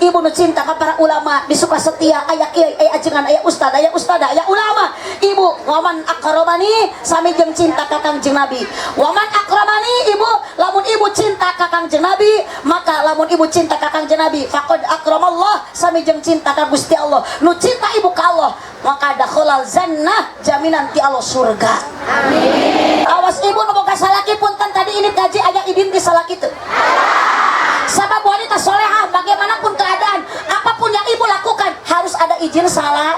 ibu nu cinta ka para ulama disuka setia aya kiai aya ajengan aya ustad aya ulama ibu waman akramani sami jeung cinta ka Kangjeng Nabi waman akramani ibu lamun ibu cinta ka Kangjeng Nabi maka lamun ibu cinta ka Kangjeng Nabi faqad akramallah sami jeung cinta ka Gusti Allah nu cinta ibu ka Allah maka dakhalal jannah jaminan ti Allah surga amin. Awas ibu nu boga salaki punten tadi ini kaji aya idin ti salaki teu sabab wanita solehah bagaimanapun keadaan apapun yang ibu lakukan harus ada izin salat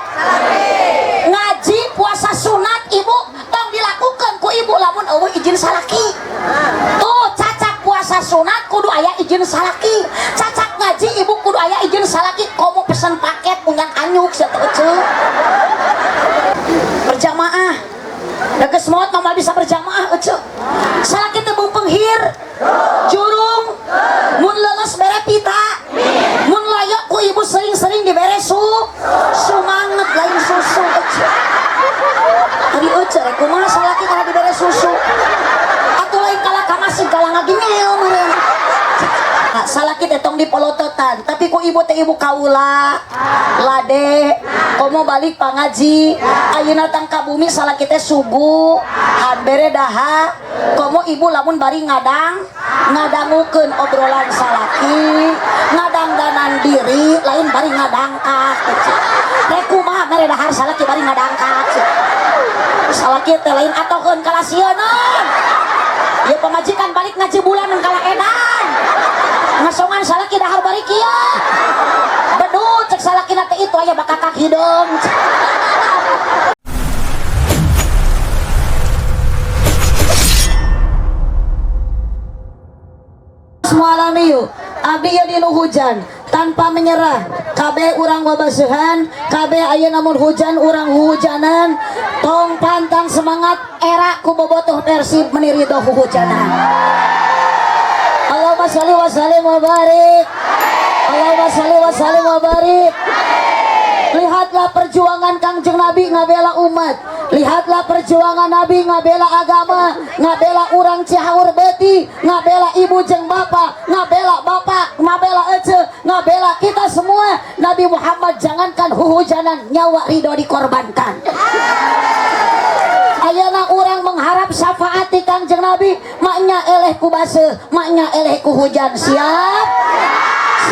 ngaji puasa sunat ibu tong dilakukan ku ibu lamun eueuh izin salaki tuh cacak puasa sunat kudu aya izin salaki cacak ngaji ibu kudu aya izin salaki komo pesen paket punya anyuk sateuceuk berjamaah deges maot mah bisa berjamaah eceuk salaki teh penghir jurung mun leles bere pita mun layak ku ibu sering-sering dibere sumanget lain susu eceuk ari eceuk rek kumaha salaki kana dibere susu atuh lain kala ka masih kala ngagingel meureun salaki teh tong dipolototan tapi ku ibu teh ibu kaula lade komo balik pangaji ayeuna tang ka bumi salaki teh subuh han bere daha komo ibu lamun bari ngadangukeun obrolan salaki ngadangdanan diri lain bari ngadangkat teh kumaha mere dahar salaki bari ngadangkat salaki teh lain atokeun kalasieun ya pamajikan balik ngaji bulan kala edan ngasongan salaki dahar bari kieu bedut cek salakina teh itu aya bakakak hideung semua alami yuk abdi ya dinu hujan tanpa menyerah kabeh urang babaseuhan kabeh aya namun hujan urang hujanan tong pantang semangat era ku bobotoh Persib menirido hujanan Allahumma sholli wa sallim wa barik Allahumma sholli wa sallim wa barik. Lihatlah perjuangan Kangjeng Nabi ngabela umat. Lihatlah perjuangan Nabi ngabela agama, ngabela urang Cihaur beuti, ngabela ibu jeung bapak, ngabela bapak, ngabela ece, ngabela kita semua. Nabi Muhammad jangankan huhujanan, nyawa ridho dikorbankan. Ayeuna urang mengharap syafaat ti Kangjeng Nabi, maknya eleh ku baseuh, maknya eleh ku hujan. Siap?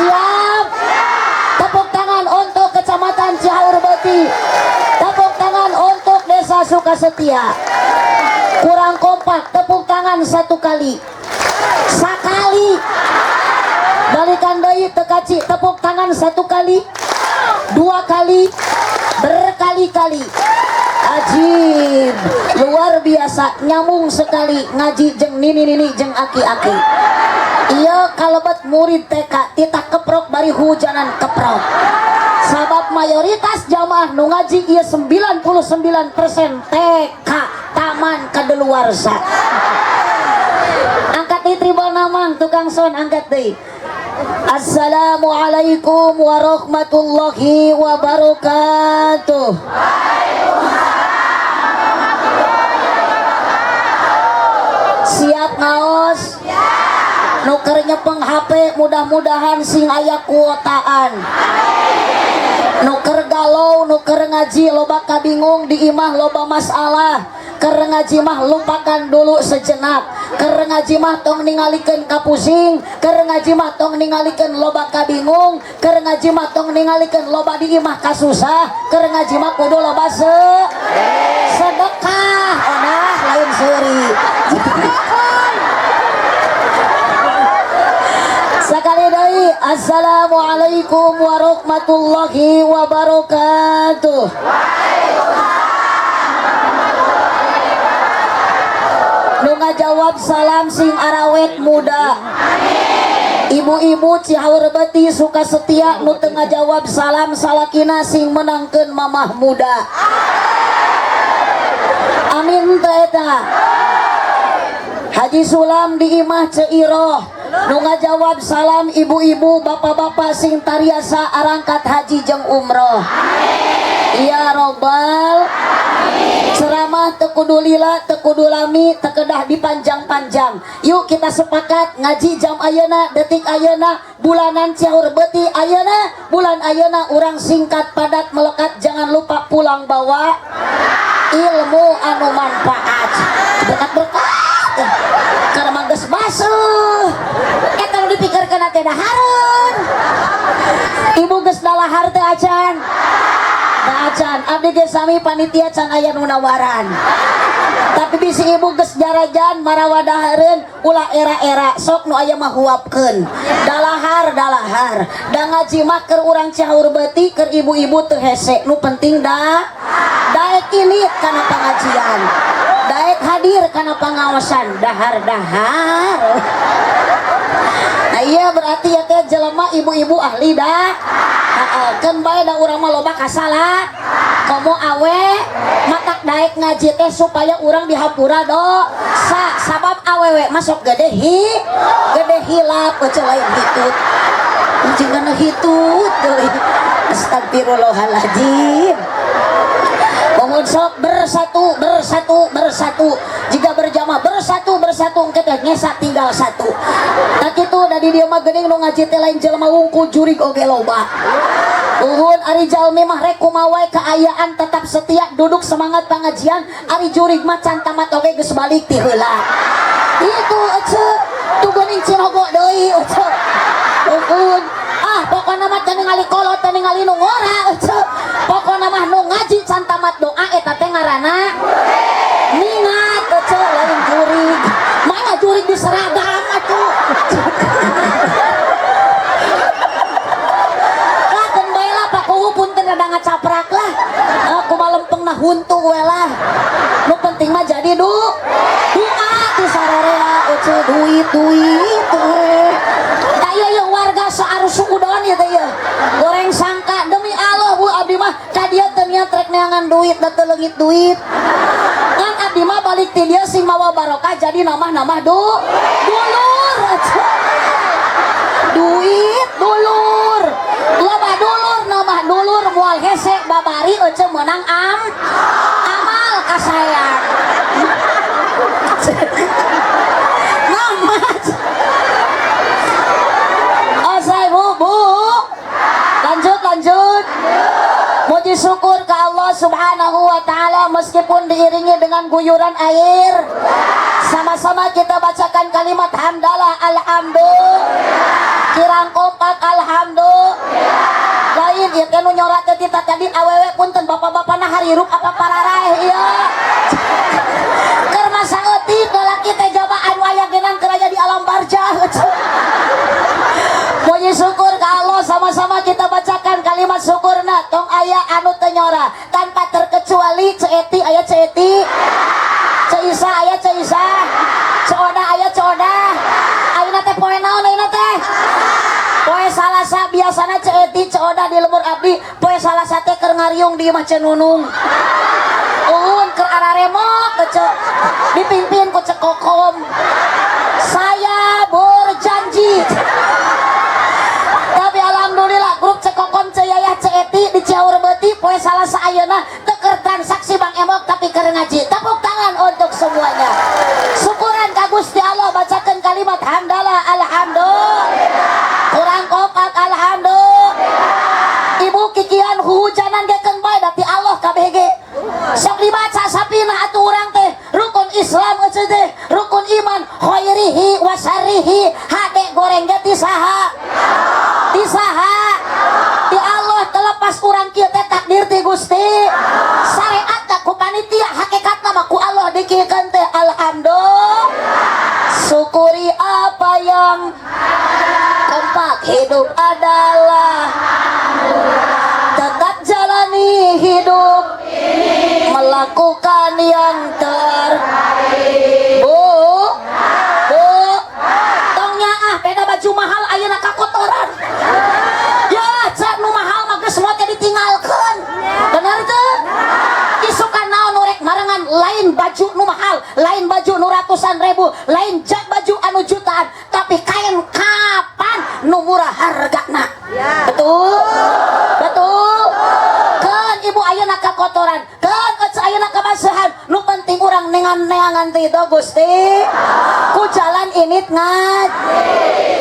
Siap? Tepuk tangan untuk Kecamatan Cihaur Beuti. Tepuk tangan untuk Desa Sukasetia. Kurang kompak, tepuk tangan satu kali. Sakali. Balikan deui teu kaci, tepuk tangan satu kali. Dua kali. Berkali-kali. Ajib, luar biasa, nyambung sekali ngaji jeung nini jeung aki-aki. Iya kalebet murid TK tita keprok bari hujanan keprok. Sabab mayoritas jamaah nu ngaji ieu 99% TK taman kadaluarsa. Angkat di tribun namang tukang son angkat deui. Assalamualaikum warahmatullahi wabarakatuh. Siap ngaos? Nuker nyepeng HP mudah-mudahan sing aya kuotaan. Nuker galau, nuker ngaji loba kabingung di imah loba masalah. Keur ngaji mah lupakan dulu sejenak. Keur ngaji mah tong ningalikeun kapusing. Keur ngaji mah tong ningalikeun loba kabingung. Keur ngaji mah tong ningalikeun loba di imah kasusah. Keur ngaji mah kudu loba sedekah. Onah lain seuri. Sekali deui, assalamualaikum warahmatullahi wabarakatuh. Nu ngajawab salam sing arawet muda. Ibu-ibu Cihaur Beuti Sukasetia nu teu ngajawab salam salakina sing menangkeun mamah muda. Amin teh eta. Haji Sulam di imah Ceiroh nu ngajawab salam ibu-ibu bapak-bapak sing tariasa arangkat haji jeung umroh. Ya robbal ceramah teu kudu lila, teu kudu lami, teu kedah dipanjang-panjang. Yuk kita sepakat ngaji jam ayeuna, detik ayeuna, bulanan Ciaur Beuti ayeuna, bulan ayeuna urang singkat padat melekat, jangan lupa pulang bawa ilmu anu manfaat. Berkat-berkat karena mangges basuh eta nu dipikirkeun teh dahareun. Ibu geus dalahar teh acan. Da acan abdi ge sami panitia can aya nu nawaran. Tapi bisi ibu geus jarajan marawa dahareun ulah era-era sok nu aya mah huapkeun. Dalahar da ngaji mah keur urang Ciaur Beuti keur ibu-ibu teu hese. Nu penting daek ini kana pengajian. Daek hadir karena pengawasan dahar-dahar. Nah iya berarti ya teh jelema ibu-ibu ahli dah. Kan bae da urang mah loba kasalah. Komo awe matak daek ngaji teh supaya urang dihapura dosa. Sabab awewe masuk gede hilap eueuh lain hitut. Jangan hitut deui. Astagfirullahaladzim. Bangun sok bersatu jika berjamaah bersatu engke teh ngesa tinggal satu. Tak kitu da di dieu mah geuning nu ngaji teh lain jelema wungkul jurig oge loba. Uhun ari jalmi mah rek kumaha wae kaayaan tetap setia duduk semangat pengajian, ari jurig mah can tamat oge geus balik ti heula. Itu ece tu geuning Cirogo deui ece. Uhun pokona mah teu ningali kolot teu ningali nu ngora ece. Pokona mah nu ngaji can tamat doa eta teh ngaranna ningat ece lain jurig. Mana jurig di seragam atuh. Lah keun bae lah pakuhu punten rada ngacaprak lah. Kumaha lempeng na huntu we lah. Nu penting mah jadi doa di sararea ece duit. Yang warga searus udon ya teh ya. Goreng sangka demi Allah Bu abdi mah ka dieu teu niat rek neangan duit da teu leungit duit. Kan abdi mah balik ti dieu sing mawa barokah jadi namah-namah dulur. Duit dulur. Loba dulur namah dulur moal hese babari eueuh meunang amal kasayang. Lanjut. Muji syukur ke Allah Subhanahu wa taala meskipun diiringi dengan guyuran air. Sama-sama kita bacakan kalimat hamdalah alhamdulillah. Kirang kompak alhamdulillah. Lain ieu teh nu nyorat teh tadi awewe punten bapak-bapana harirup apa pararaeh ieu. Keur masa eutik lalaki teh jaba anu aya geunang keur aya di alam barzah. Puji syukur ke Allah sama-sama kita bacakan kalimat syukurna tong aya anu teu nyora tanpa terkecuali Ceeti aya Ceeti, Ceisa aya Ceisa, Ceoda aya Ceoda. Ayeuna teh poe naon ayeuna teh? Poe Salasa biasana Ceeti Ceoda di lembur abdi, poe Salasa teh keur ngariung di imah Cenunung. Uhun keur araremok kece dipimpin ku Cekokom. Saya berjanji. Tapi alhamdulillah grup Cekokom Ceyayah Ceeti di Ciaur Beuti poe Salasa ayeuna teu keur transaksi Bang Emok tapi keur ngaji. Tepuk tangan untuk semuanya. Syukuran ka Gusti Allah bacakeun kalimat hamdalah alhamdulillah. Kurang kompak alhamdulillah. Ibu kikian hujanan gekeun bae da ti Allah kabeh ge. Sok dibaca sapina atuh urang teh rukun Islam eueuh teh rukun iman khairihi wa syarrihi hade goreng ge ti saha? Ti saha? Ti Allah telepas urang kieu teh takdir ti Gusti. Syariat ku panitia hakikatna mah ku Allah dikikeun teh alhamdulillah. Syukuri apa yang kompak hidup adalah tetap jalani hidup melakukan yang terbaik. Bu tongnya beda baju mahal ayeuna kakotoran ya cak nu mahal mah geus semua teh ditinggalkeun bener teu isukan naon nu rek marangan lain baju nu mahal lain baju nu ratusan ribu lain baju anu jutaan tapi kain kapan nu murah hargana betul kan ibu ayeuna kakotoran kan ayeuna kabasihan nu penting urang neangan ridho Gusti ku jalan init ngat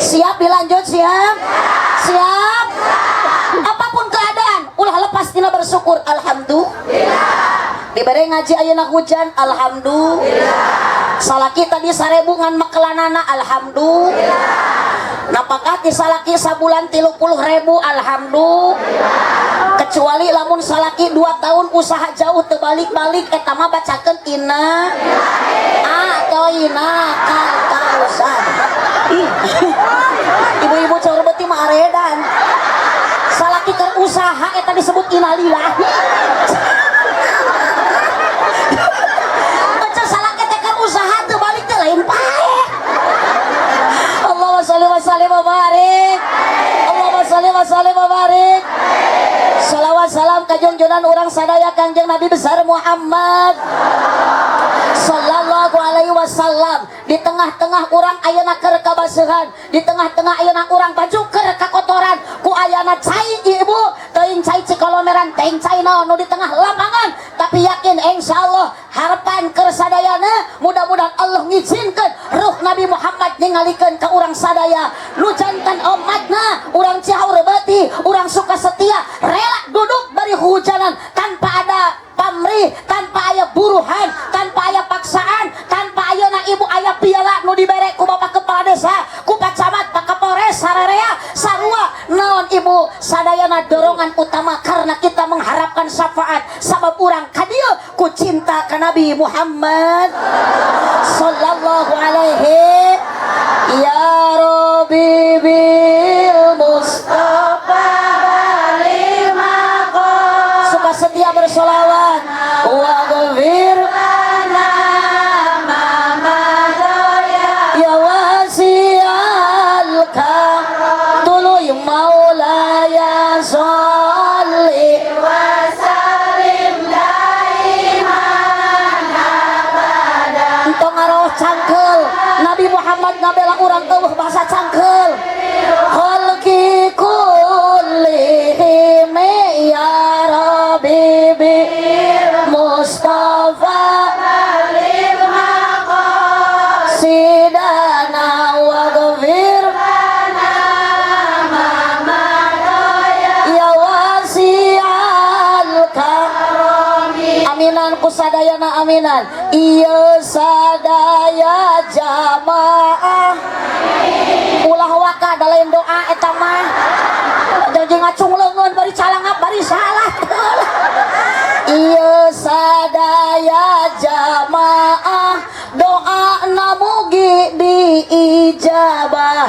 siap dilanjut siap siap apapun keadaan ulah lepas tina bersyukur alhamdulillah dibere ngaji ayeuna hujan alhamdulillah salaki tadi 1000 ngan makelanana alhamdulillah napakah ti salaki sabulan 30.000 alhamdulillah kecuali lamun salaki 2 tahun usaha jauh terbalik-balik eta mah bacakeun inna atau ina kausan ibu-ibu cor beuti mah aredan salaki keur usaha eta disebut innalillahi baca salaki teh keur usaha teu balik teh lain pae Allahumma shalli wa sallim wa barik Allahumma shalli wa sallim wa barik Salawat salam ka junjunan urang sadaya Kangjeng Nabi besar Muhammad sallallahu alaihi wasallam. Di tengah-tengah urang ayeuna keur kabasihan, di tengah-tengah ayeuna urang baju keur kakotoran ku ayana cai ibu teuing cai cikolomeran teuing cai naon nu di tengah lapangan, tapi yakin insyaallah harapan keur sadayana mudah-mudahan Allah ngizinkeun ruh Nabi Muhammad ningalikeun ka urang sadaya nu jantan umatna urang Cihaur beuti urang Sukasetia rela duduk bari hujanan tanpa ada pamrih, tanpa aya buruhan, tanpa aya paksaan, tanpa ayeuna ibu aya piala nu dibere ku Bapak Kepala Desa, ku Pak Camat, Pak Kapolres, sararea, sarua naon ibu sadayana dorongan utama karena kita mengharapkan syafaat sabab urang ka dieu ku cinta ka Nabi Muhammad sallallahu alaihi ya Rabbi bil Mustafa Sukasetia bersolawat wa ghafir lana ma ya wasi'al karam tuluy maulaya sholli wa sallim daiman abada entong ngaroh cangkeul Nabi Muhammad ngabela urang eueuh bahasa cangkeul khalqi kullihim ya Bibi Mustafa Balil Maqasidana wa ghafir lana mamadaya ya wasi'al karami aminan ku sadayana aminan ieu sadaya jamaah ulah waka da lain doa eta mah janji ngacung leungeun bari calangap bari salah ieu sadaya jamaah doa na mugi diijabah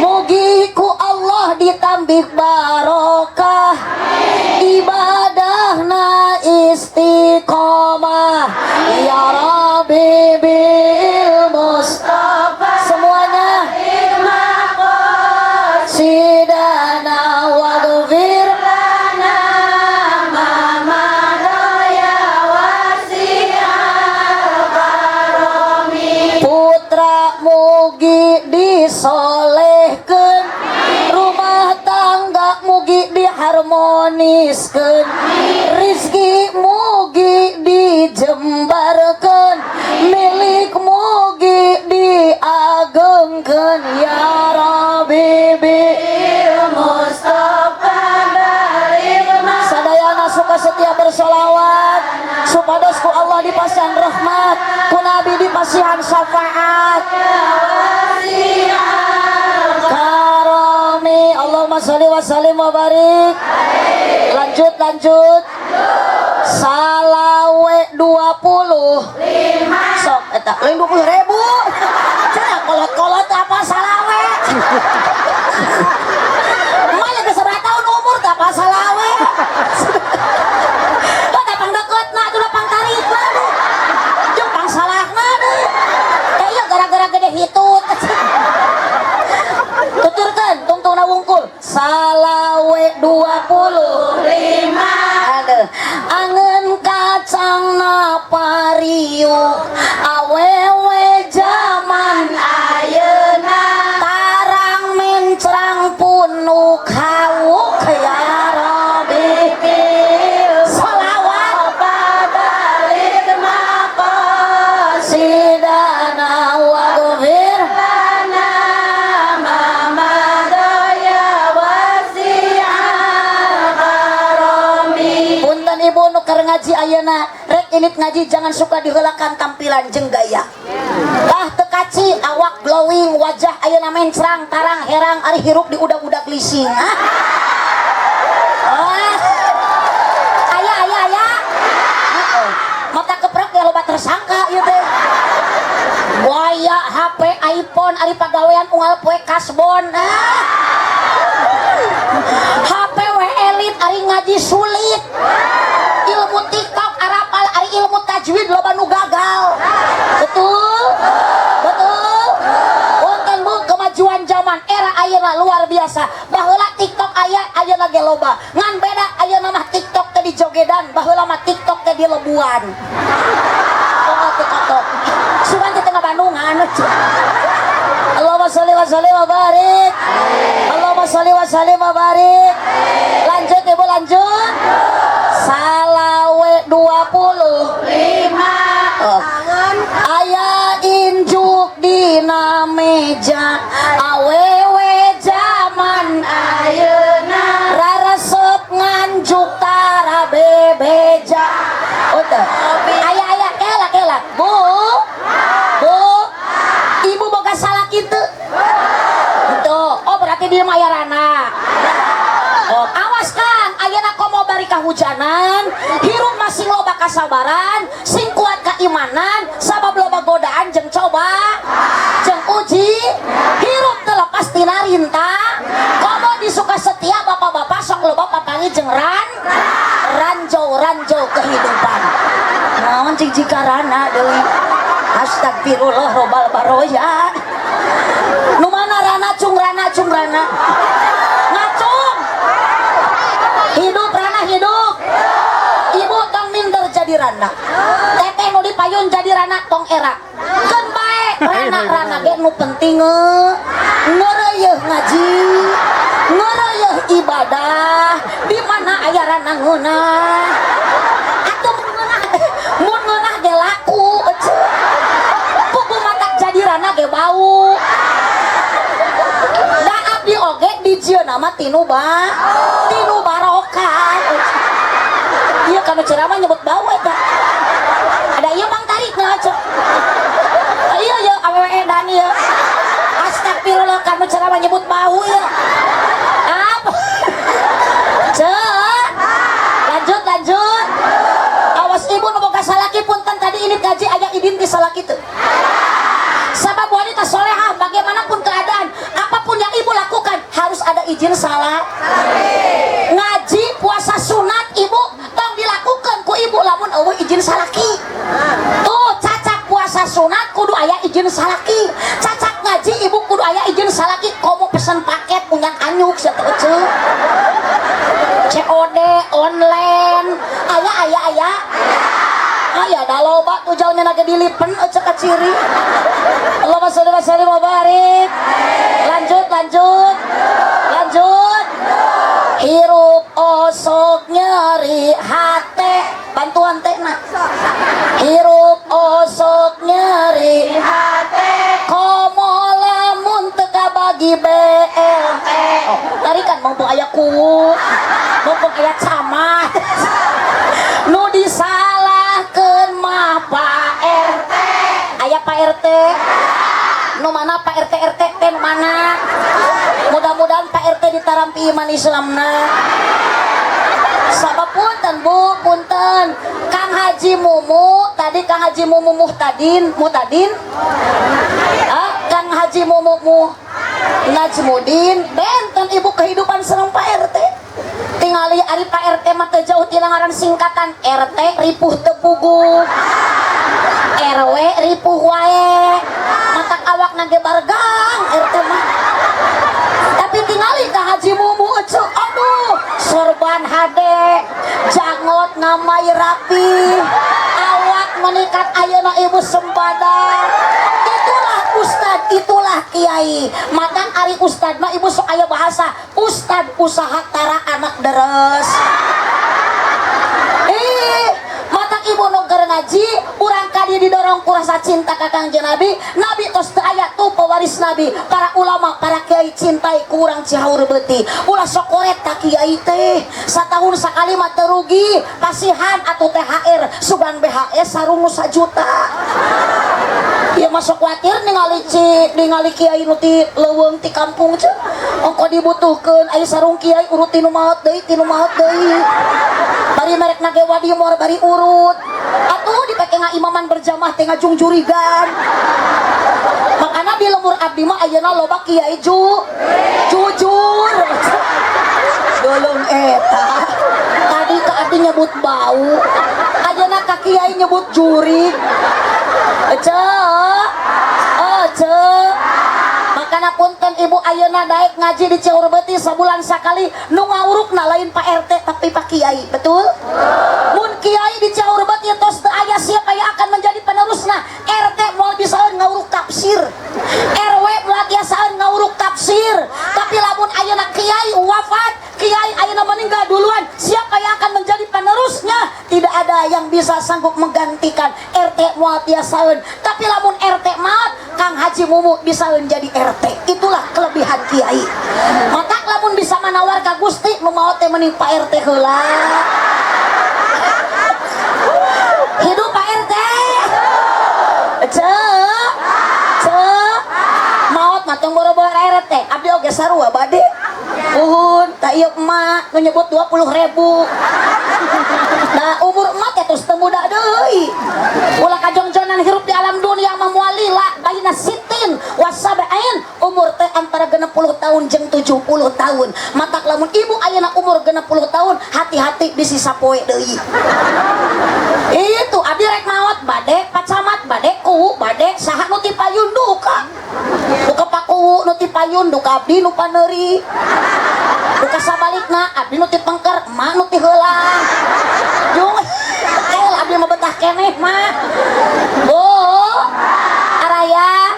mugi ku Allah ditambih barokah ibadahna istiqomah ya Rabbi bil Mustafa semuanya sidana wa ghafir lana mamadaya wasi'al karami putra mugi disolehkeun rumah tangga mugi diharmoniskeun rizki mugi dijembarkeun milik mugi diagengkeun ya Rabbi bil Mustafa barik sadayana Sukasetia bersolawat supados ku Allah dipasihan rahmat ku Nabi dipasihan syafaat karami Allahumma sholli wa sallim wa barik lanjut salawe 20 sok eta lain 20.000 cenah kolot-kolot apa salawe maya ke seberapa tahun umur tak apa salawe lo datang deket nah itu datang tarik lah jempang salah nah kayaknya gara-gara gede hitut tuturkan tungtung na wungkul salawe 25 angen kacang na pariuk awewe zaman ayeuna tarang mencrang punuk hawuk ya Rabbi salawat ngaji ayeuna rek init ngaji jangan suka diheulakan tampilan jeung gaya. Tah teu kaci awak glowing wajah ayeuna mencrang tarang herang ari hirup di udag-udag lising. Aya. Mata keprek ya loba tersangka ieu teh. Waya HP iPhone ari pagawean unggal poe kasbon. HP we elit ari ngaji sulit. Ilmu TikTok arapal ari ilmu tajwid loba nu gagal. Betul? Wonten bu kemajuan zaman era ayeuna luar biasa. Baheula TikTok aya ayeuna ge loba. Ngan beda ayeuna mah TikTok teh di jogedan, baheula mah TikTok teh di lebuan. Oh TikTok. Sugan teh tengah Bandungan. Allahumma sholli wa sallim wa barik. Allahumma sholli wa sallim wa barik. Lanjut Ibu lanjut. Salawe 25. Aya injuk dina meja awewe zaman ayeuna raresep nganjuk tara bebeja. Aya kelak Bu Ibu boga salah kitu. Tuh, oh berarti dia mah aya rana. Oh, awas Kang, ayeuna komo bari kahujanan, hirup masih loba kasabaran, sing kuat keimanan, sabab loba godaan jeung coba, jeung uji, hirup teu lepas tina rintang. Komo disuka setia bapak-bapak sok loba papangi jeung ranjau kehidupan. Naon cing cikarana deui. Astagfirullah robal baroya. Nu mana rana cung rana. Ngacung. Hidup rana hidup. Ibu tong minder jadi rana. Teteh nu dipayun jadi rana tong erak. Keun bae rana ge nu penting ngeureuyeuh ngaji, ngeureuyeuh ibadah. Di mana aya rana ngeunah? Atuh mun ngeunah ge laku. Pugu matak jadi rana ge bau. Da abdi oge dijieuna mah tinu barokah. Ieu kana ceramah nyebut bau eta. Ada ieu Bang tarikna cek. Ieu awewe edan ieu. Astagfirullah kana ceramah nyebut bau ieu. Apa? Cek. Lanjut. Awas ibu nu boga salaki punten tadi ini gaji aya idin di salaki teu. Sabab wanita solehah bagaimanapun keadaan, apapun yang ibu lakukan harus ada izin salat. Ngaji puasa sunat ibu tong dilakukan ku ibu lamun eueuh izin salaki. Tuh cacak puasa sunat kudu aya izin salaki. Cacak ngaji ibu kudu aya izin salaki. Komo pesen paket punya anyuk sateu ceuk. COD online aya. Aya da loba tuh jauhnya nage dilipen cek ka ciri. Allahumma sholli wa sallim wa barik. Lanjut. Hirup osok nyeri hate. Bantuan teh na. Hirup osok nyeri hate. Komo lamun teu kabagi BLT. Tarikan mumpung aya kuwu. Mumpung aya camat. Nu disalahkeun mah Pak RT. Aya Pak RT. Nu mana Pak RT teh nu mana? Mudah-mudahan Pak RT ditarampi iman Islamna. Sabab punten Bu, punten. Kang Haji Mumu, tadi Kang Haji Mumu Mutadin. Kang Haji Mumu Najmudin, benten ibu kehidupan serem Pak RT. Tingali ari Pak RT mah teu jauh tina ngaran singkatan RT ripuh teu puguh. RW ripuh wae. Matak awak nage bargang RT mah. Tapi tingali ka Haji Mumu ece, aduh, sorban hade, jangot ngamai rapi, awak menikat ayeuna ibu sembada. Itulah ustad, itulah kiai. Makan ari ustad mah ibu sok aya bahasa ustad usaha tara anak deres. Matak ibu nu keur ngaji urang kadi didorong ku rasa cinta ka Kangjeng Nabi. Nabi tos teu aya tuh pewaris Nabi. Para ulama, para kiai cintai ku urang Cihaur beuti. Ulah sok koret ka kiai teh. Satahun sakali mah teu rugi. Kasihan atuh THR sugan BHS sarung 1 juta. Ieu mah sok kuatir ningali kiai nu ti leuweung ti kampung ce. Ongko dibutuhkeun aya sarung kiai urut tinu maot deui. Bari merek nage wadi mor bari urut. Atuh dipake ngaimaman berjamaah teh ngajung jurigan. Makana di lemur abdi mah ayeuna loba kiai jujur. Dolong eta. Tadi ka abdi nyebut bau. Ayeuna ka kiai nyebut jurig. Makana punten ibu ayeuna daek ngaji di Cihaur beuti sabulan sakali nu ngaurukna lain Pak RT tapi Pak Kiai, betul? Mun Kiai di Cihaur beuti tos teu aya siapa yang akan menjadi penerusna. RT moal bisaeun ngauruk tafsir, RW moal biasaeun ngauruk tafsir. Tapi lamun ayeuna Kiai wafat, Kiai ayeuna meninggal duluan, siapa yang akan menjadi penerusnya? Tidak ada yang bisa sanggup menggantikan. RT moal biasaeun. Tapi lamun RT maot, Kang Haji Mumu bisa menjadi RT. Itulah kelebihan kiai. Maka lamun bisa menawar ka Gusti nu maot teh mending Pak RT heula. Hidup Pak RT. Maot mah tong boro-boro RT. Abdi oge sarua bade. Uhun, tak ieu emak nu nyebut 20.000. Nah, umur emak terus teu muda deui. Ulah kajongjonan hirup di alam dunia mah moal lila baina sitin wasabain, umur teh antara 60 tahun jeung 70 tahun. Matak lamun ibu ayeuna umur 60 tahun, hati-hati bisi sapoe deui. Itu abdi rek maot bade, pacamat bade, kuwu bade, saha nu ti payun duka. Duka pakuwu nu ti payun, duka abdi nu paneuri. Duka sabalikna abdi nu ti pengker, emak nu ti heulang. Jung abdi mah betah keneh mah. Araya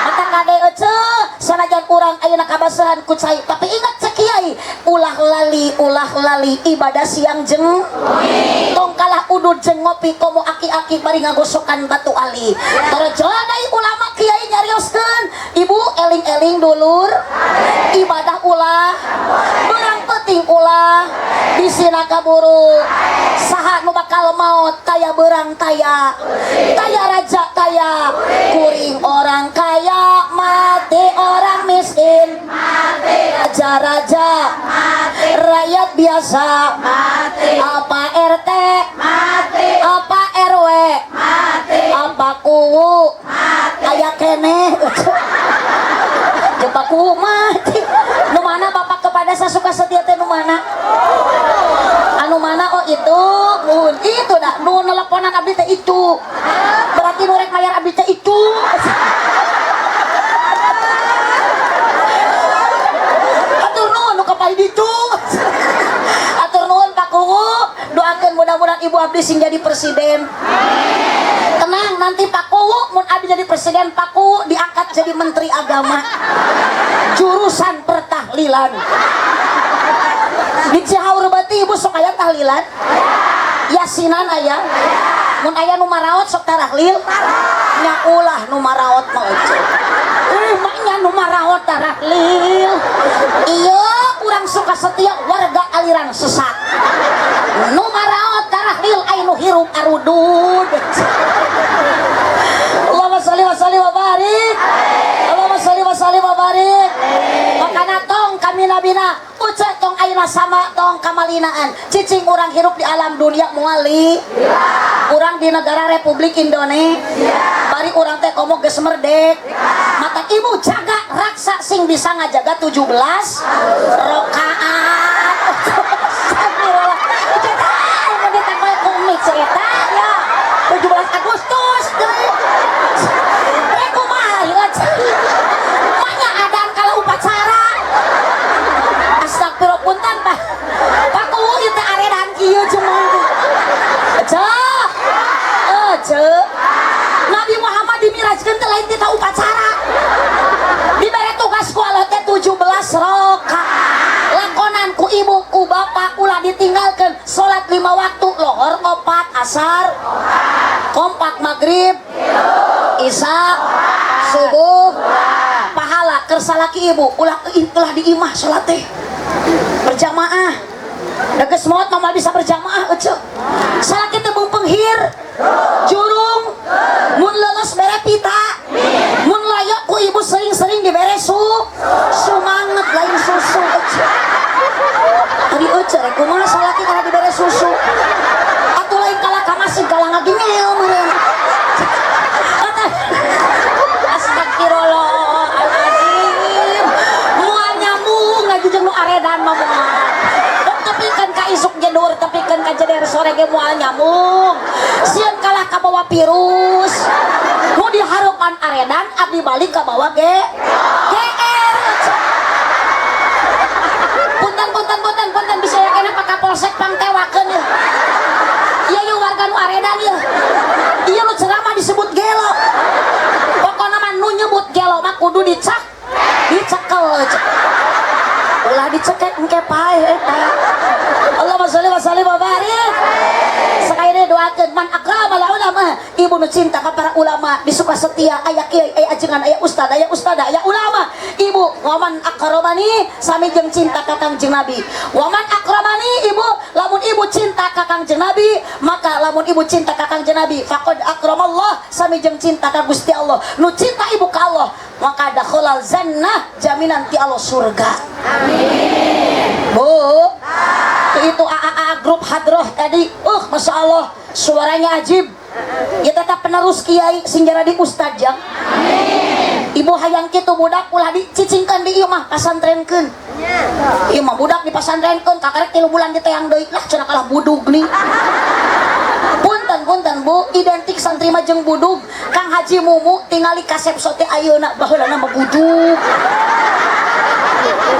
mata kade ece sanajan urang ayeuna kabasahan ku cai, tapi ingat cek kiai ulah lali ibadah siang jeung tong kalah udud jeung ngopi komo aki-aki bari ngagosokan batu ali. Torojo deui ulama kiai nyarioskeun ibu eling-eling dulur ibadah ulah beurang penting ulah bisina kaburu saha nu bakal maot taya beurang taya raja taya kuring orang kaya mati orang miskin mati raja mati rakyat biasa mati apa RT mati apa RW mati apa kuwu mati aya keneh jepak kuwu mati nu mana bapak kepada sasuka setia teh nu mana anu mana oh itu nuhun itu dah nu teleponan abdi teh itu berarti nu rek mayar abdi teh itu atur nuhun nu kapal ditu atur nuhun Pak Kuwu doakeun mudah-mudahan ibu abdi sing jadi presiden. Tenang, nanti Pak Kuwu mun abdi jadi presiden, Pak Kuwu diangkat jadi menteri agama jurusan pertahlilan. Di Cihaur beuti ibu sok aya tahlilan yasinan aya mun aya nu maraot sok tarahlil nya ulah nu maraot mah ece maknya nu maraot tarahlil ieu urang suka setia warga aliran sesat nu maraot tarahlil aya nu hirup arudud. Allahumma shalli wa sallim wa barik Allahumma shalli wa sallim wa barik. Makana tong kami nabina ucap tong ayeuna sama tong kamalinaan cicing urang hirup di alam dunia muali urang di negara Republik Indonesia bari urang teh komo geus merdek mata ibu jaga raksa sing bisa ngajaga 17 rakaat. Astagfirullah eta mun ditakoy komik eta ya 17 Agustus kumaha ieu manya adan kalau upacara. Astagfirullah punten Pak Kuwu ieu teh aredan kieu cuman Nabi Muhammad dimirajkeun teh lain tina upacara dibere tugas ku Allah teh 17 rakaat lakonan ku ibu ku bapak ulah ditinggalkeun salat 5 waktu lohor 4 asar kompak maghrib isya subuh pahala kersalaki ibu ulah di imah salat teh berjamaah deges maot mama bisa berjamaah ece salaki teh penghir jurung mun leles bere pita mun layak ku ibu sering-sering dibere sumanget lain susu ece tadi ece kumaha salaki kalau dibere susu atuh lain kala ka masih galang ngagingel meureun astagfirullahaladzim moal nyambung lagi jeung nu aredan mah tepikeun ka isuk jedur tepikeun ka jeder sore ge moal nyambung sieun kalah ka bawa virus nu diharupan aredan abdi balik ka bawa GR punten bisa ya kena pak kapolsek pangtewakeun ya iya yeuh warga nu aredan ya iya nu ceramah disebut gelo pokona mah nu nyebut gelo mah kudu dicekel ulah dicekek engke pae eta Allahumma sholli wa sallim wa barik sakayana doakeun man akramal ulama ibu nu cinta ka para ulama disuka setia aya kiai aya ajengan aya ustad aya ulama ibu waman akramani sami jeung cinta ka Kangjeng Nabi waman akramani ibu lamun ibu cinta ka Kangjeng Nabi maka lamun ibu cinta ka Kangjeng Nabi faqad akramallah sami jeung cinta ka Gusti Allah nu cinta ibu ka Allah maka dakhalal jannah jaminan ti Allah surga amin bu itu AAA grup hadroh tadi masya Allah suaranya ajib ya tetap penerus kiai sing jadi ustad jang ibu hayang kitu budak ulah dicicingkeun di ieu mah pasantrenkeun ieu mah budak dipasantrenkeun kakarek 3 bulan diteang deui lah cenah kalah budug nih punten bu identik santri mah jeung budug Kang Haji Mumu tingali kasep sote ayeuna baheulana mah budug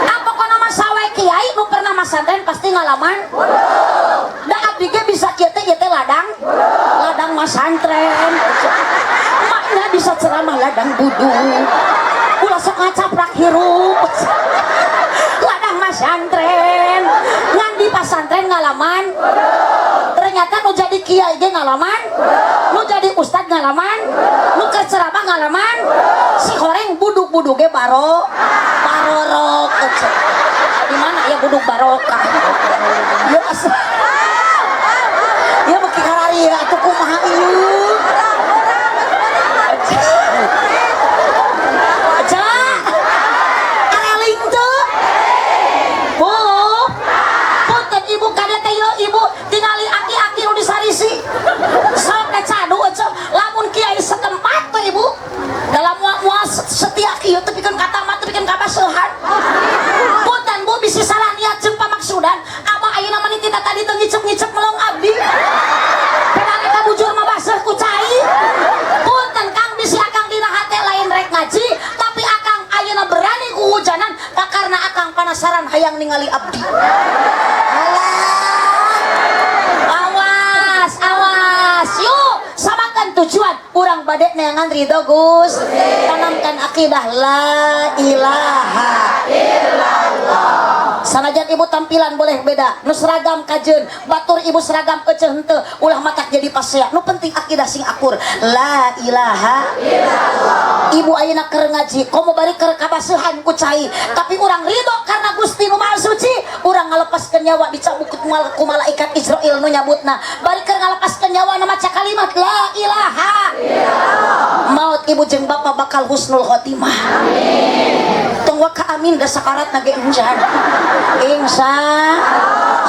apa kono mah sawe kiai nu pernah masantren pasti ngalaman da abdi ge bisa kieu teh ladang masantren makna bisa ceramah ladang budug ulah sok ngacaprak hirup ladang masantren ngan di pasantren ngalaman ternyata nu jadi kiai ge ngalaman nu jadi ustad ngalaman nu keur ceramah ngalaman si horeng budug-budug ge barorok di mana ya budug barokah ya ya beki harari ya atuh kumaha ieu araling teu bu punten ibu kada teh ibu tingali aki-aki nu disarisi sok cadu aja lamun kiai setempat teh ibu dalam mual setia kieu teh pikeun kata mah teh pikeun kabaseuhan punten bu bisi salah niat jeung pamaksudan ama ayeuna mah kita tadi teu ngicep-ngicep melong abdi pedang eta bujur mah baseuh ku cai punten Kang bisi akang dina hate lain rek ngaji tapi akang ayeuna berani kuhujanan karena akang penasaran hayang ningali abdi awas yuk samakan tujuan urang bade neangan ridho Gus tanamkan akidah la ilaha illallah sanajan ibu tampilan boleh beda nu seragam kajeun batur ibu seragam ece henteu ulah matak jadi pasea nu penting akidah sing akur la ilaha illallah ibu ayeuna keur ngaji komo bari keur kabaseuhan ku cai tapi urang ridho karena Gusti nu Maha Suci urang ngalepaskeun nyawa dicabut ku malaikat Israil nu nyabutna bari keur ngalepaskeun nyawa na maca kalimat la ilaha illallah maut ibu jeung bapa bakal husnul khotimah amin tong waka amin da sakarat na ge insya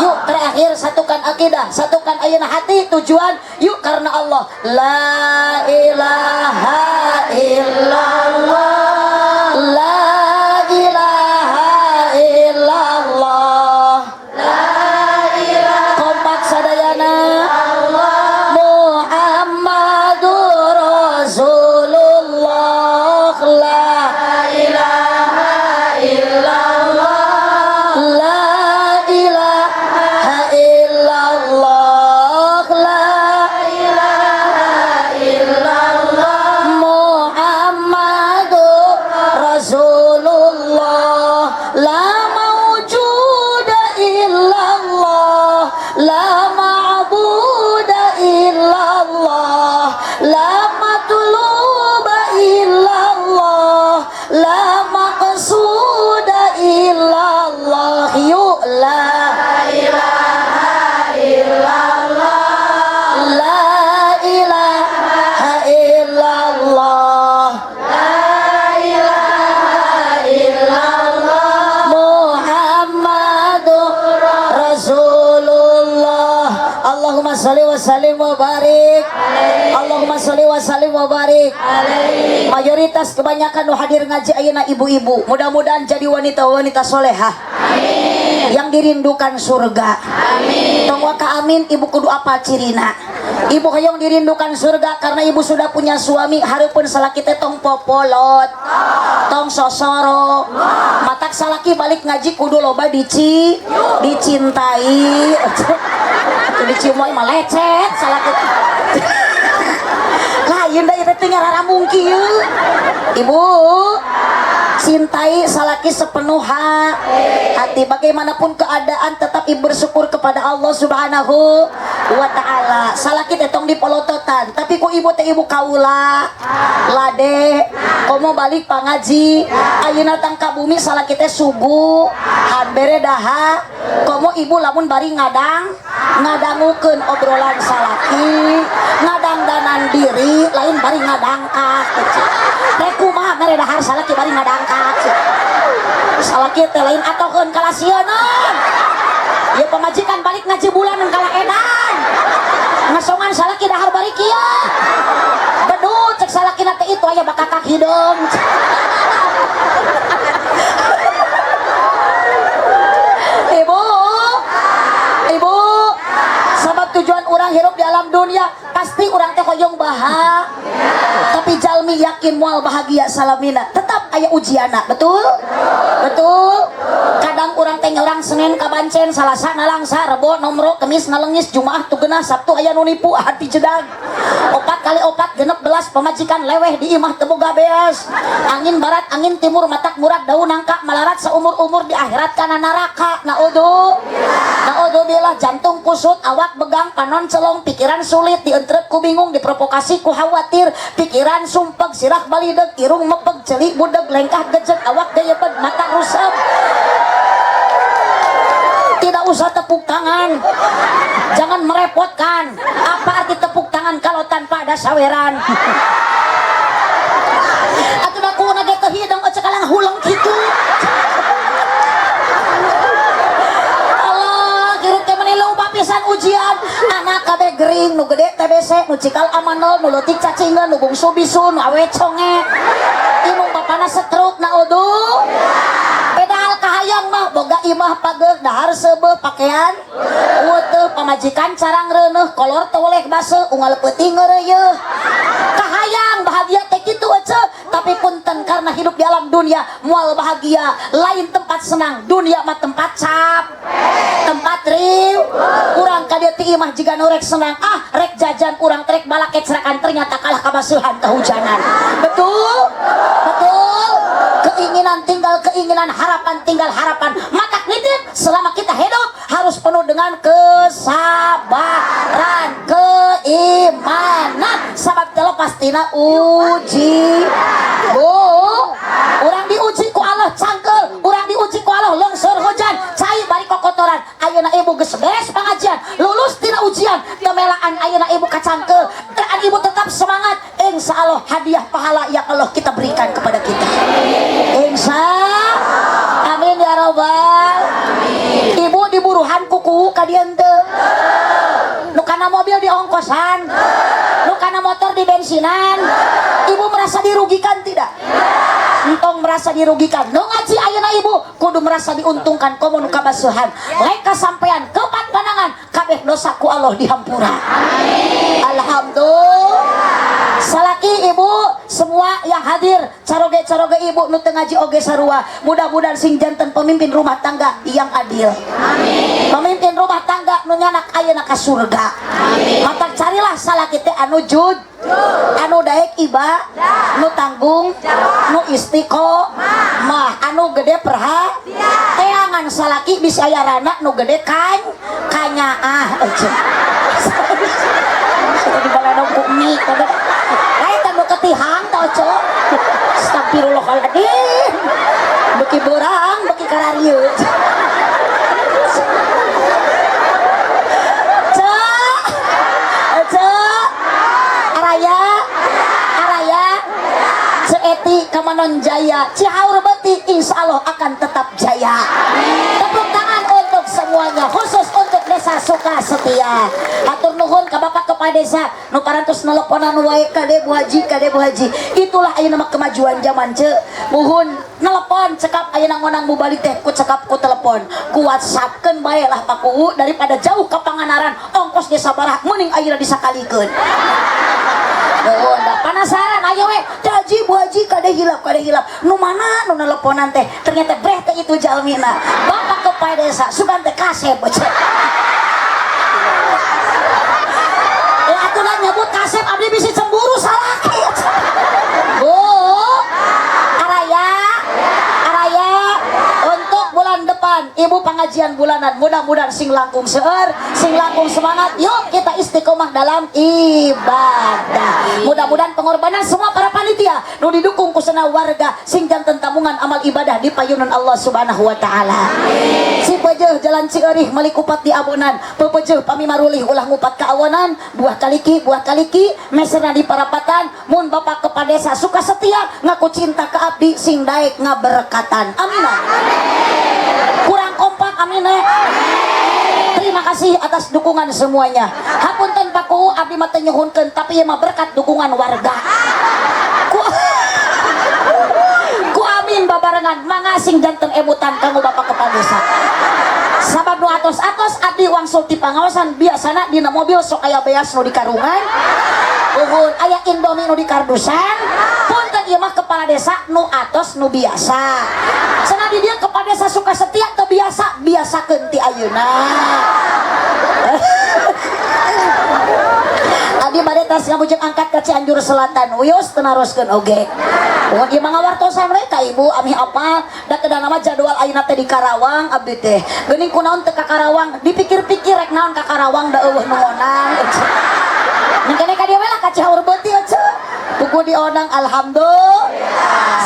yuk terakhir satukan akidah satukan ayeuna hati tujuan yuk karena Allah la ilaha illallah la ilaha illallah la ilaha kompak sadayana Muhammadur Rasulullah la ilaha illallah Muhammad la ilaha illallah, la ilaha illallah, la ilaha illallah, Muhammadur Rasulullah. Allahumma sholli wa sallim wa barik. Allahumma sholli wa sallim wa barik. Mayoritas kebanyakan nu hadir ngaji ayeuna ibu-ibu. Mudah-mudahan jadi wanita-wanita solehah. Amin. Yang dirindukan surga. Amin. Tong waka amin ibu kudu apa cirina? Ibu hayang dirindukan surga karena ibu sudah punya suami. Hareupeun salaki teh tong popolot, tong sosoro. Matak salaki balik ngaji kudu loba dicintai. Dicium wae mah lecet salaki. Lain da ieu teh ngararamung kieu. Ibu cintai salaki sepenuh hati. Bagaimanapun keadaan tetap ibu bersyukur kepada Allah Subhanahu wa ta'ala. Salaki teh tong dipolototan, tapi ku ibu teh ibu kaula lade komo balik pangaji ayeuna tang ka bumi salaki teh subuh hanbere daha komo ibu lamun bari ngadangukeun obrolan salaki ngadangdanan diri lain bari ngadangkat teh kumaha mere dahar salaki bari ngadangkat salaki teh lain atokeun kalasieun ya pamajikan balik ngaji bulan kala edan ngasongan salaki dahar bari kieu bedut cek salaki teh itu aya bakakak hideung ibu sebab tujuan orang hidup di alam dunia pasti orang teh hoyong bahagia, tapi jalmi yakin moal bahagia salamina tetap aya ujiana. Betul kadang orang teh orang Senin kabancen Salasa nalangsa Rebo nomro Kemis nalengis Jumaah tugenah Sabtu aya nu nipu hati jedag 4 kali 4 16 pamajikan leweh di imah teu boga beas angin barat angin timur matak murad daun nangka malarat seumur-umur di akhirat kana neraka. Naudzubillah jantung kusut awak begang panon celong pikiran sulit dientreut ku bingung diprovokasi ku khawatir pikiran sumpeg sirah balideg irung mepeg celik budeg lengkah gejeg awak dayebed mata rusep. Tidak usah tepuk tangan, jangan merepotkan. Apa arti tepuk tangan kalau tanpa ada saweran? Atuh da ku nage teu hideung ecek kalang hulang kitu. Allah, kieu teh menilu papisan ujian. Anak kabeh gering, nu gede TBC, nu cikal amanol, nu leutik cacingeun, nu bungsu bisu, nu awe conge. Ieu bapana stroke naudzu. Pedal kahayang mah boga imah pageur dahar seubeuh pakaian teu pamajikan carang reuneuh kolor teu oleh base unggal peuting ngeureuyeuh kahayang bahagia teh kitu ece. Tapi punten karena hidup di alam dunia moal bahagia lain tempat senang dunia mah tempat tempat riuh urang ka dieu teh imah jiga nu rek senang rek jajan urang trek balak kecerakan ternyata kalah kabasuhan kehujanan. Betul keinginan tinggal keinginan harapan tinggal harapan mata nitip selama kita hidup harus penuh dengan kesabaran keimanan sabab terlepas tina uji. Orang diuji ku Allah cangkel orang diuji ku Allah longsor hujan cai bari kokotoran ayeuna ibu geus beres pangajian lulus tina ujian temelaan ayeuna ibu kacangkel dan ibu tetap semangat insyaallah hadiah pahala yang Allah kita berikan kepada kita amin ya robbal ibu diburuhan kuku kadieu teu nu kana mobil di ongkosan nu kana motor di bensinan ibu merasa dirugikan tidak? Entong merasa dirugikan nu ngaji ayeuna ibu kudu merasa diuntungkan komo nu kabasuhan lain kasampean keempat panangan kabeh dosa ku Allah dihampura. Alhamdulillah. Salaki ibu semua yang hadir caroge ibu nu teu ngaji oge sarua mudah-mudahan sing janten pemimpin rumah tangga yang adil. Amin. Pemimpin rumah tangga nu nyanak ayeuna ka surga. Amin. Matak carilah salaki teh anu anu daek iba nu tanggung nu istiqomah anu gede teangan salaki bisa ayarana nu gede kanyaah di baladong ku mie lain tanu ketihang tau cok astagfirullahaladzim beki borang beki kararieu non jaya, Cihaur Beuti insya Allah akan tetap jaya. Tepuk tangan untuk semuanya, khusus untuk desa Sukasetia. Atur nuhun ke bapak kepala desa nu parantos nelponan wae kade Bu Haji. Itulah ayeuna mah kemajuan zaman ce. Muhun nelepon cekap ayeuna ngonang bubalik teh ku cekap ku telepon ku WhatsAppkeun bae lah Pak Kuwu daripada jauh ke Panganaran ongkos ge sabaraha mending ayeuna disakalikeun. Nuhun da penasaran ayo we Bu Haji kade hilap nu mana nu nelponan teh ternyata breh teh itu jalmina bapak kepala desa sugan teh kasep beuceut. Aturan nyebut kasep abdi bisi cemburu salaki. Bu Araya untuk bulan depan ibu pengajian bulanan mudah-mudahan sing langkung seueur sing langkung semangat yuk kita istiqomah dalam ibadah. Mudah-mudahan pengorbanan semua para panitia nu didukung kusana warga sing janten tabungan amal ibadah di payunan Allah Subhanahu wa taala. Si peujeul jalan Cieureih meuli kupat di abonan, peupeujeuh pami marulih ulah ngupat ka awonan, buah kaliki meserna di parapatan, mun bapak kepala desa Sukasetia ngaku cinta ke abdi sing daek ngaberkatan. Amin. Kurang kompak amin. Terima kasih atas dukungan semuanya. Hapunten Pak Kuwu abdi mah teu nyuhunkeun tapi ieu mah berkat dukungan warga. Ku amin babarengan mangasing janten ebutan kanggo bapak kepala desa. Sabab nu atos-atos abdi wangsul ti pangaosan biasana dina mobil sok aya beas nu di karungan. Uhun aya Indomie nu di kardusan. Punten ieu mah kepala desa nu atos nu biasa. Cenah di dieu kepala desa Sukasetia teu biasakeun ti ayeuna. Abdi bade tas ngabujeng angkat ka Cianjur Selatan. Wios teu naroskeun oge. Mun ieu mah ngawartosan we ka ibu ami apal da keudana mah jadwal ayeuna teh di Karawang abdi teh. Geuning kunaon teu ka Karawang? Dipikir-pikir rek naon ka Karawang da eueuh nu ngonang. Mun kene ka dieu we lah ka Cihaur Beuti atuh. Tugu dionang alhamdulillah.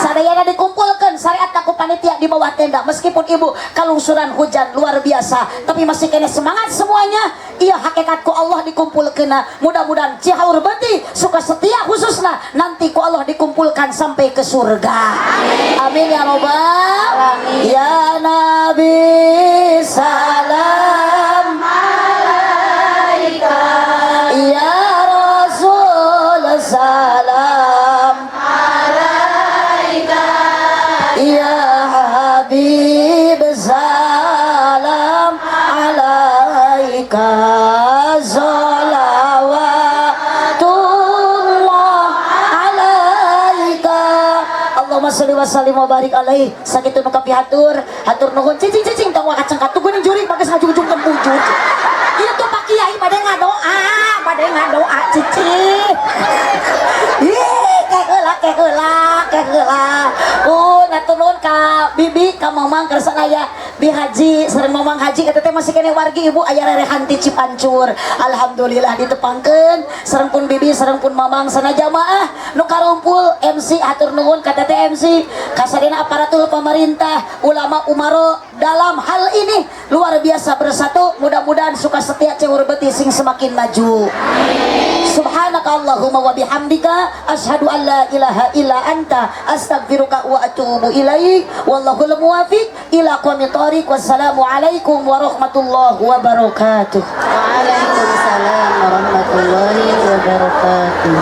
Sadayana dikumpulkeun syariat ku panitia di bawah tenda meskipun ibu kalungsuran hujan luar biasa tapi masih kene semangat semuanya. Iya hakikatku Allah dikumpulkeun. Mudah-mudahan Cihaur Beuti Sukasetia khususna nanti ku Allah dikumpulkan sampai ke surga. Amin ya robbal alamin. Ya Nabi salam alaika ya Rasul salam alaika ya Habib salam alaika salawatullah alaika Allahumma sholli wa sallim wa barik alaihi. Sakitu nu kapihatur hatur nuhun cicing tong wakacang katu geuning juri bagas ngajung-jungkeun bujur. Ieu tuh Pak Kiai bade ngadoa cicing. Ih keheula. Ngatur nuhun ka bibi ka mamang kersana aya Bi Haji sareng mamang Haji eta teh masih kene wargi ibu aya rerehan ti Cipancur. Alhamdulillah ditepangkeun sareng pun bibi sareng pun mamang sana jamaah nu karumpul MC hatur nuhun ka teteh MC kasadina aparatur pemerintah ulama umaro dalam hal ini luar biasa bersatu. Mudah-mudahan Sukasetia Cihaur Beuti sing semakin maju. Subhanakallahumma wa bihamdika asyhadu an la ilaha illa anta astaghfiruka wa atubu ilaik. Wallahul muwaffiq ila aqwamit thoriq. Wassalamu alaikum warahmatullahi wabarakatuh. Waalaikumsalam warahmatullahi wabarakatuh.